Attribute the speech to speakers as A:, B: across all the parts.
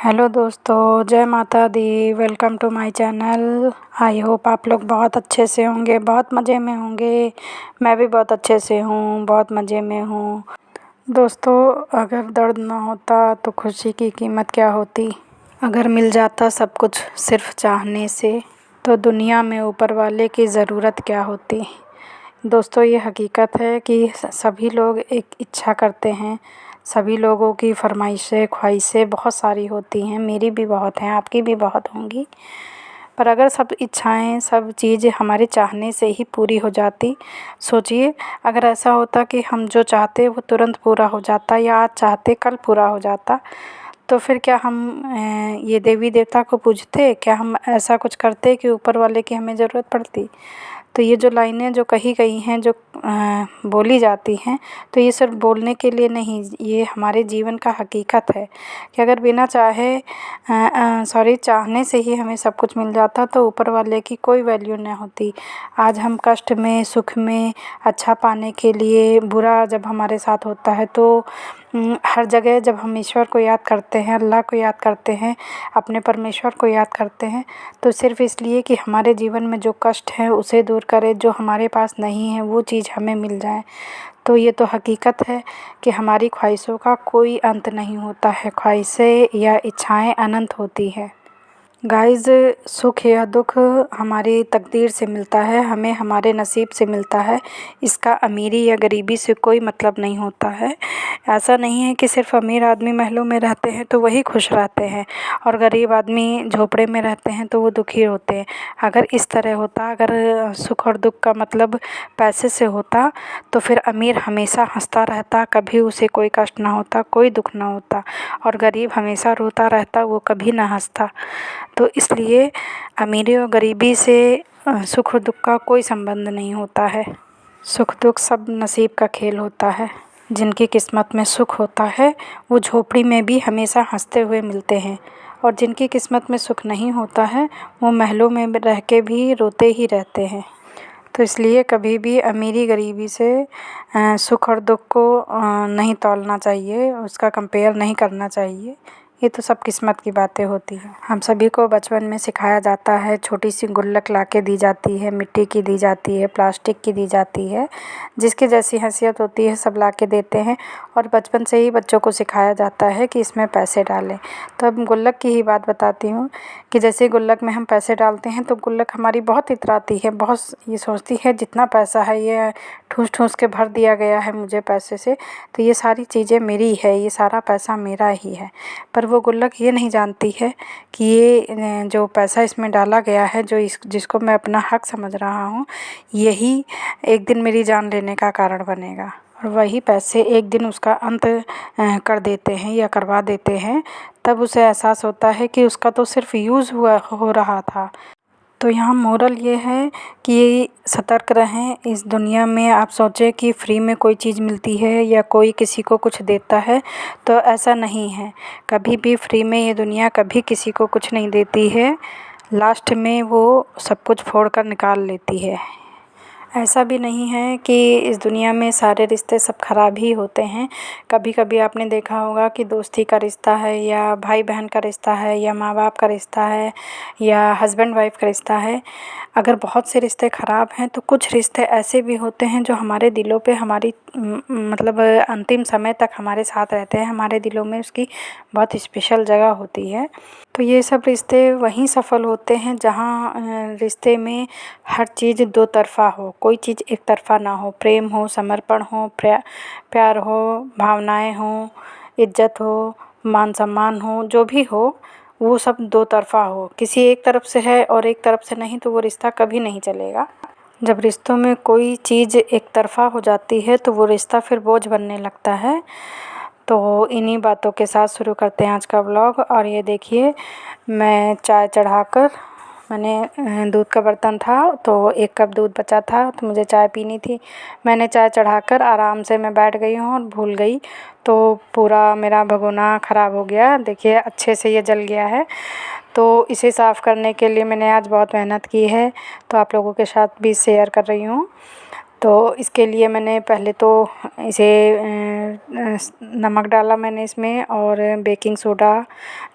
A: Hello दोस्तों, जय माता दी। Welcome to my channel. I hope आप लोग बहुत अच्छे से होंगे, बहुत मज़े में होंगे। मैं भी बहुत अच्छे से हूँ, बहुत मज़े में हूँ। दोस्तों, अगर दर्द ना होता तो खुशी की कीमत क्या होती। अगर मिल जाता सब कुछ सिर्फ चाहने से, तो दुनिया में ऊपर वाले की ज़रूरत क्या होती। दोस्तों, ये हकीकत है कि सभी लोग एक इच्छा करते हैं। सभी लोगों की फ़रमाइशें ख्वाहिशें बहुत सारी होती हैं, मेरी भी बहुत हैं, आपकी भी बहुत होंगी। पर अगर सब इच्छाएं, सब चीज़ हमारे चाहने से ही पूरी हो जाती। सोचिए, अगर ऐसा होता कि हम जो चाहते वो तुरंत पूरा हो जाता, या आज चाहते कल पूरा हो जाता, तो फिर क्या हम ये देवी देवता को पूजते? क्या हम ऐसा कुछ करते कि ऊपर वाले की हमें ज़रूरत पड़ती? तो ये जो लाइनें जो कही गई हैं, जो बोली जाती हैं, तो ये सिर्फ बोलने के लिए नहीं, ये हमारे जीवन का हकीकत है कि अगर बिना चाहने से ही हमें सब कुछ मिल जाता तो ऊपर वाले की कोई वैल्यू न होती। आज हम कष्ट में, सुख में, अच्छा पाने के लिए बुरा जब हमारे साथ होता है तो हर जगह जब हम ईश्वर को याद करते हैं, अल्लाह को याद करते हैं, अपने परमेश्वर को याद करते हैं, तो सिर्फ़ इसलिए कि हमारे जीवन में जो कष्ट है उसे दूर करे, जो हमारे पास नहीं है वो चीज़ हमें मिल जाए। तो ये तो हकीकत है कि हमारी ख्वाहिशों का कोई अंत नहीं होता है। ख्वाहिशें या इच्छाएं अनंत होती है। गाइज़, सुख या दुख हमारी तकदीर से मिलता है, हमें हमारे नसीब से मिलता है। इसका अमीरी या गरीबी से कोई मतलब नहीं होता है। ऐसा नहीं है कि सिर्फ़ अमीर आदमी महलों में रहते हैं तो वही खुश रहते हैं और गरीब आदमी झोपड़े में रहते हैं तो वो दुखी होते हैं। अगर इस तरह होता, अगर सुख और दुख का मतलब पैसे से होता, तो फिर अमीर हमेशा हँसता रहता, कभी उसे कोई कष्ट ना होता, कोई दुख ना होता, और गरीब हमेशा रोता रहता, वो कभी ना हँसता। तो इसलिए अमीरी और गरीबी से सुख और दुख का कोई संबंध नहीं होता है। सुख दुख सब नसीब का खेल होता है। जिनकी किस्मत में सुख होता है वो झोपड़ी में भी हमेशा हंसते हुए मिलते हैं, और जिनकी किस्मत में सुख नहीं होता है वो महलों में रह के भी रोते ही रहते हैं। तो इसलिए कभी भी अमीरी गरीबी से सुख और दुख को नहीं तौलना चाहिए, उसका कंपेयर नहीं करना चाहिए। ये तो सब किस्मत की बातें होती हैं। हम सभी को बचपन में सिखाया जाता है, छोटी सी गुल्लक ला के दी जाती है, मिट्टी की दी जाती है, प्लास्टिक की दी जाती है, जिसकी जैसी हैसियत होती है सब ला के देते हैं, और बचपन से ही बच्चों को सिखाया जाता है कि इसमें पैसे डालें। तो अब गुल्लक की ही बात बताती हूँ कि जैसे गुल्लक में हम पैसे डालते हैं तो गुल्लक हमारी बहुत इतराती है, बहुत ये सोचती है जितना पैसा है ये ठूस ठूस के भर दिया गया है मुझे पैसे से, तो ये सारी चीज़ें मेरी है, ये सारा पैसा मेरा ही है। पर वो गुल्लक ये नहीं जानती है कि ये जो पैसा इसमें डाला गया है, जिसको मैं अपना हक समझ रहा हूँ, यही एक दिन मेरी जान लेने का कारण बनेगा, और वही पैसे एक दिन उसका अंत कर देते हैं या करवा देते हैं। तब उसे एहसास होता है कि उसका तो सिर्फ़ यूज़ हो रहा था। तो यहाँ मोरल ये है कि सतर्क रहें। इस दुनिया में आप सोचें कि फ्री में कोई चीज़ मिलती है या कोई किसी को कुछ देता है, तो ऐसा नहीं है। कभी भी फ्री में ये दुनिया कभी किसी को कुछ नहीं देती है, लास्ट में वो सब कुछ फोड़ कर निकाल लेती है। ऐसा भी नहीं है कि इस दुनिया में सारे रिश्ते सब ख़राब ही होते हैं। कभी कभी आपने देखा होगा कि दोस्ती का रिश्ता है, या भाई बहन का रिश्ता है, या माँ बाप का रिश्ता है, या हस्बैंड वाइफ का रिश्ता है। अगर बहुत से रिश्ते ख़राब हैं तो कुछ रिश्ते ऐसे भी होते हैं जो हमारे दिलों पे हमारी मतलब अंतिम समय तक हमारे साथ रहते हैं, हमारे दिलों में उसकी बहुत स्पेशल जगह होती है। तो ये सब रिश्ते वहीं सफल होते हैं जहाँ रिश्ते में हर चीज़ दो तरफ़ा हो, कोई चीज़ एक तरफ़ा ना हो। प्रेम हो, समर्पण हो, प्यार हो, भावनाएं हो, इज्जत हो, मान सम्मान हो, जो भी हो वो सब दो तरफ़ा हो। किसी एक तरफ से है और एक तरफ से नहीं तो वो रिश्ता कभी नहीं चलेगा। जब रिश्तों में कोई चीज़ एक तरफ़ा हो जाती है तो वो रिश्ता फिर बोझ बनने लगता है। तो इन्हीं बातों के साथ शुरू करते हैं आज का व्लॉग। और ये देखिए, मैं चाय चढ़ाकर, मैंने दूध का बर्तन था तो 1 कप दूध बचा था तो मुझे चाय पीनी थी। मैंने चाय चढ़ाकर आराम से मैं बैठ गई हूँ और भूल गई, तो पूरा मेरा भगोना ख़राब हो गया। देखिए अच्छे से ये जल गया है। तो इसे साफ़ करने के लिए मैंने आज बहुत मेहनत की है, तो आप लोगों के साथ भी शेयर कर रही हूँ। तो इसके लिए मैंने पहले तो इसे नमक डाला मैंने इसमें, और बेकिंग सोडा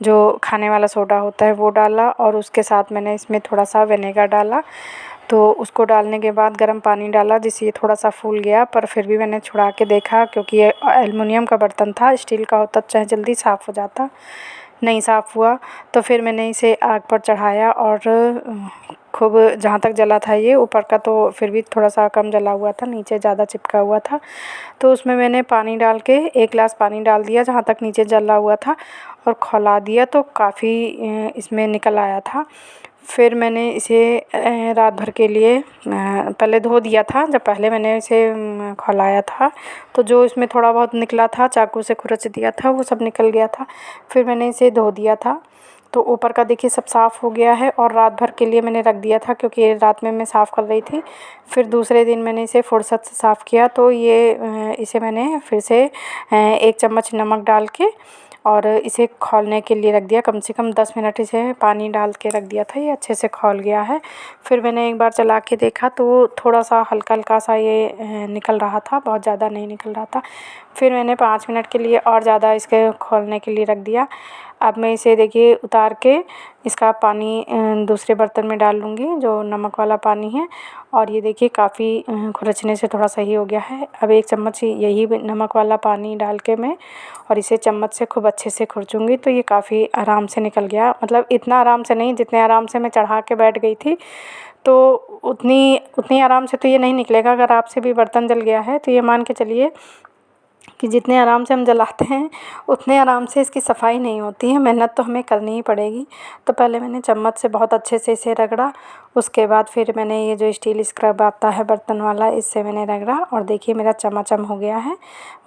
A: जो खाने वाला सोडा होता है वो डाला, और उसके साथ मैंने इसमें थोड़ा सा विनेगर डाला। तो उसको डालने के बाद गर्म पानी डाला जिससे ये थोड़ा सा फूल गया, पर फिर भी मैंने छुड़ा के देखा क्योंकि ये एलुमिनियम का बर्तन था, स्टील का होता चाहे जल्दी साफ़ हो जाता, नहीं साफ़ हुआ। तो फिर मैंने इसे आग पर चढ़ाया और खूब जहाँ तक जला था ये ऊपर का, तो फिर भी थोड़ा सा कम जला हुआ था, नीचे ज़्यादा चिपका हुआ था। तो उसमें मैंने पानी डाल के 1 गिलास पानी डाल दिया जहाँ तक नीचे जला हुआ था, और खौला दिया तो काफ़ी इसमें निकल आया था। फिर मैंने इसे रात भर के लिए पहले धो दिया था। जब पहले मैंने इसे खौलाया था तो जो इसमें थोड़ा बहुत निकला था, चाकू से खुरच दिया था, वो सब निकल गया था। फिर मैंने इसे धो दिया था, तो ऊपर का देखिए सब साफ़ हो गया है, और रात भर के लिए मैंने रख दिया था क्योंकि रात में मैं साफ़ कर रही थी। फिर दूसरे दिन मैंने इसे फ़ुर्सत से साफ़ किया, तो ये इसे मैंने फिर से 1 चम्मच नमक डाल के और इसे खौलने के लिए रख दिया। कम से कम 10 मिनट इसे पानी डाल के रख दिया था, ये अच्छे से खौल गया है। फिर मैंने एक बार चला के देखा तो थोड़ा सा हल्का सा ये निकल रहा था, बहुत ज़्यादा नहीं निकल रहा था। फिर मैंने 5 मिनट के लिए और ज़्यादा इसके खौलने के लिए रख दिया। अब मैं इसे देखिए उतार के इसका पानी दूसरे बर्तन में डाल लूँगी जो नमक वाला पानी है, और ये देखिए काफ़ी खुरचने से थोड़ा सही हो गया है। अब 1 चम्मच यही नमक वाला पानी डाल के मैं और इसे चम्मच से खूब अच्छे से खुरचूँगी, तो ये काफ़ी आराम से निकल गया। मतलब इतना आराम से नहीं, जितने आराम से मैं चढ़ा के बैठ गई थी, तो उतनी आराम से तो ये नहीं निकलेगा। अगर आपसे भी बर्तन जल गया है तो ये मान के चलिए कि जितने आराम से हम जलाते हैं उतने आराम से इसकी सफाई नहीं होती है। मेहनत तो हमें करनी ही पड़ेगी। तो पहले मैंने चम्मच से बहुत अच्छे से इसे रगड़ा, उसके बाद फिर मैंने ये जो स्टील स्क्रब आता है बर्तन वाला, इससे मैंने रगड़ा, और देखिए मेरा चमाचम हो गया है।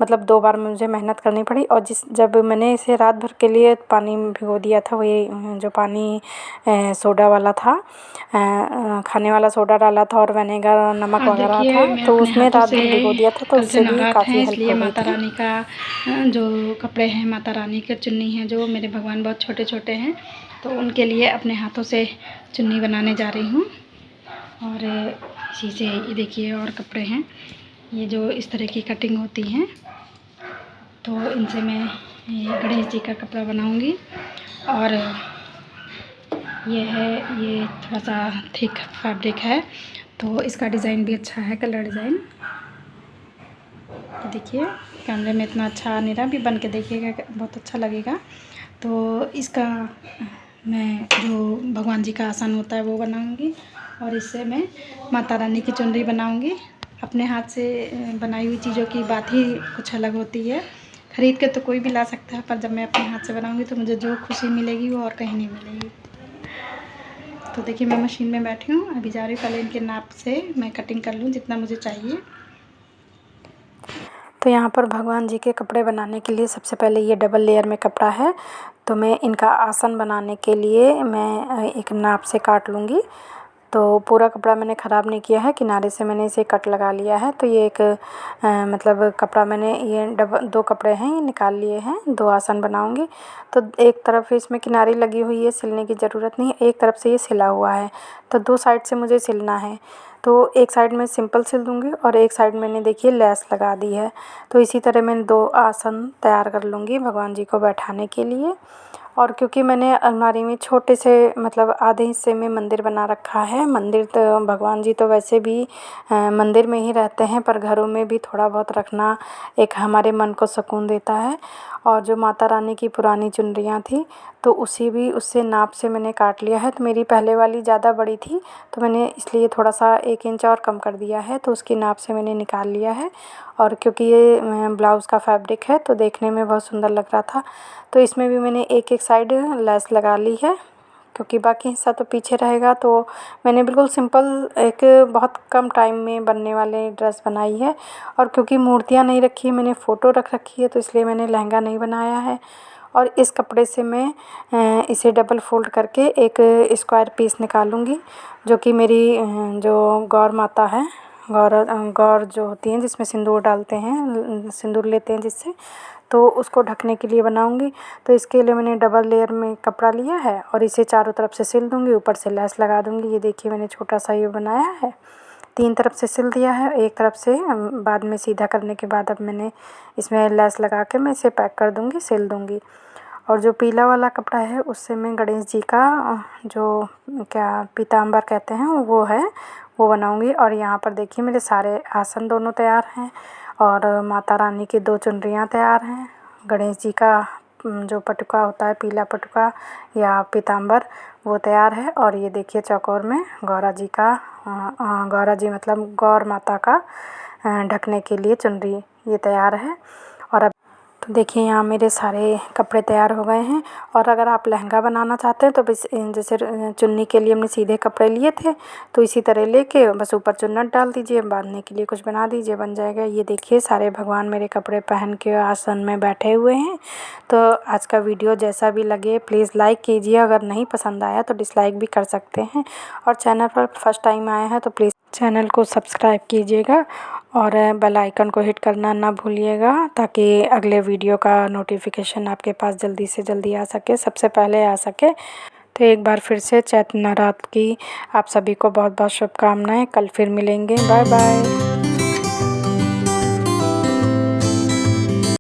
A: मतलब 2 बार मुझे मेहनत करनी पड़ी। और जब मैंने इसे रात भर के लिए पानी में भिगो दिया था, वही जो पानी सोडा वाला था, खाने वाला सोडा डाला था और विनेगर और नमक
B: और
A: वगैरह
B: देखिए
A: था,
B: मैं
A: तो
B: अपने
A: उसमें
B: हाथों
A: रात
B: से
A: भर भिगो दिया था, तो
B: कल से
A: उससे भी
B: नवरात्र
A: काफ़ी
B: हैं,
A: हेल्प
B: इसलिए
A: हो गई
B: माता
A: थी।
B: रानी का जो कपड़े हैं, माता रानी के चुन्नी हैं, जो मेरे भगवान बहुत छोटे छोटे हैं, तो उनके लिए अपने हाथों से चुन्नी बनाने जा रही हूँ। और इसी से ये देखिए और कपड़े हैं, ये जो इस तरह की कटिंग होती हैं, तो इनसे मैं ये गणेश जी का कपड़ा बनाऊँगी। और ये थोड़ा सा थिक फैब्रिक है, तो इसका डिज़ाइन भी अच्छा है, कलर डिज़ाइन। तो देखिए कैमरे में इतना अच्छा नहीं रहा, भी बन के देखिएगा, बहुत अच्छा लगेगा। तो इसका मैं जो भगवान जी का आसन होता है वो बनाऊंगी, और इससे मैं माता रानी की चुनरी बनाऊंगी। अपने हाथ से बनाई हुई चीज़ों की बात ही कुछ अलग होती है। ख़रीद के तो कोई भी ला सकता है, पर जब मैं अपने हाथ से बनाऊंगी तो मुझे जो खुशी मिलेगी वो और कहीं नहीं मिलेगी। तो देखिए मैं मशीन में बैठी हूँ, अभी जा रही हूँ, पहले इनके नाप से मैं कटिंग कर लूँ जितना मुझे चाहिए।
A: तो यहाँ पर भगवान जी के कपड़े बनाने के लिए सबसे पहले ये डबल लेयर में कपड़ा है, तो मैं इनका आसन बनाने के लिए मैं एक नाप से काट लूँगी। तो पूरा कपड़ा मैंने ख़राब नहीं किया है, किनारे से मैंने इसे कट लगा लिया है। तो ये एक मतलब कपड़ा मैंने ये 2 कपड़े हैं ये निकाल लिए हैं, 2 आसन बनाऊँगी। तो एक तरफ इसमें किनारी लगी हुई है, सिलने की ज़रूरत नहीं है, एक तरफ से ये सिला हुआ है, तो 2 साइड से मुझे सिलना है। तो एक साइड में सिंपल सिल दूँगी और एक साइड मैंने देखिए लैस लगा दी है। तो इसी तरह मैं 2 आसन तैयार कर लूँगी भगवान जी को बैठाने के लिए। और क्योंकि मैंने अलमारी में छोटे से मतलब आधे हिस्से में मंदिर बना रखा है, मंदिर तो भगवान जी तो वैसे भी मंदिर में ही रहते हैं, पर घरों में भी थोड़ा बहुत रखना एक हमारे मन को सुकून देता है। और जो माता रानी की पुरानी चुनरियाँ थी, तो उससे नाप से मैंने काट लिया है। तो मेरी पहले वाली ज़्यादा बड़ी थी, तो मैंने इसलिए थोड़ा सा 1 इंच और कम कर दिया है, तो उसकी नाप से मैंने निकाल लिया है। और क्योंकि ये ब्लाउज़ का फैब्रिक है तो देखने में बहुत सुंदर लग रहा था, तो इसमें भी मैंने एक साइड लैस लगा ली है, क्योंकि बाकी हिस्सा तो पीछे रहेगा। तो मैंने बिल्कुल सिंपल एक बहुत कम टाइम में बनने वाले ड्रेस बनाई है। और क्योंकि मूर्तियाँ नहीं रखी है, मैंने फ़ोटो रख रखी है, तो इसलिए मैंने लहंगा नहीं बनाया है। और इस कपड़े से मैं इसे डबल फ़ोल्ड करके एक स्क्वायर पीस निकालूँगी, जो कि मेरी जो गौर माता है, गौर जो होती हैं जिसमें सिंदूर डालते हैं, सिंदूर लेते हैं जिससे, तो उसको ढकने के लिए बनाऊँगी। तो इसके लिए मैंने डबल लेयर में कपड़ा लिया है और इसे चारों तरफ से सिल दूँगी, ऊपर से लैस लगा दूँगी। ये देखिए मैंने छोटा सा ये बनाया है, 3 तरफ से सिल दिया है, एक तरफ से बाद में सीधा करने के बाद अब मैंने इसमें लेस लगा के मैं इसे पैक कर दूँगी, सिल दूँगी। और जो पीला वाला कपड़ा है उससे मैं गणेश जी का जो क्या पीताम्बर कहते हैं वो है वो बनाऊँगी। और यहाँ पर देखिए मेरे सारे आसन दोनों तैयार हैं और माता रानी की 2 चुनरियाँ तैयार हैं। गणेश जी का जो पटुका होता है, पीला पटुका या पीताम्बर, वो तैयार है। और ये देखिए चौकोर में गौरा जी का गौरा जी मतलब गौर माता का ढकने के लिए चुनरी ये तैयार है। और अब तो देखिए यहाँ मेरे सारे कपड़े तैयार हो गए हैं। और अगर आप लहंगा बनाना चाहते हैं तो बस जैसे चुन्नी के लिए हमने सीधे कपड़े लिए थे तो इसी तरह लेके बस ऊपर चुन्नट डाल दीजिए, बांधने के लिए कुछ बना दीजिए, बन जाएगा। ये देखिए सारे भगवान मेरे कपड़े पहन के आसन में बैठे हुए हैं। तो आज का वीडियो जैसा भी लगे प्लीज़ लाइक कीजिए, अगर नहीं पसंद आया तो डिसलाइक भी कर सकते हैं। और चैनल पर फर्स्ट टाइम आए हैं तो प्लीज़ चैनल को सब्सक्राइब कीजिएगा और बेल आइकन को हिट करना ना भूलिएगा ताकि अगले वीडियो का नोटिफिकेशन आपके पास जल्दी से जल्दी आ सके, सबसे पहले आ सके। तो एक बार फिर से चैत्र नवरात्र की आप सभी को बहुत बहुत शुभकामनाएं। कल फिर मिलेंगे, बाय बाय।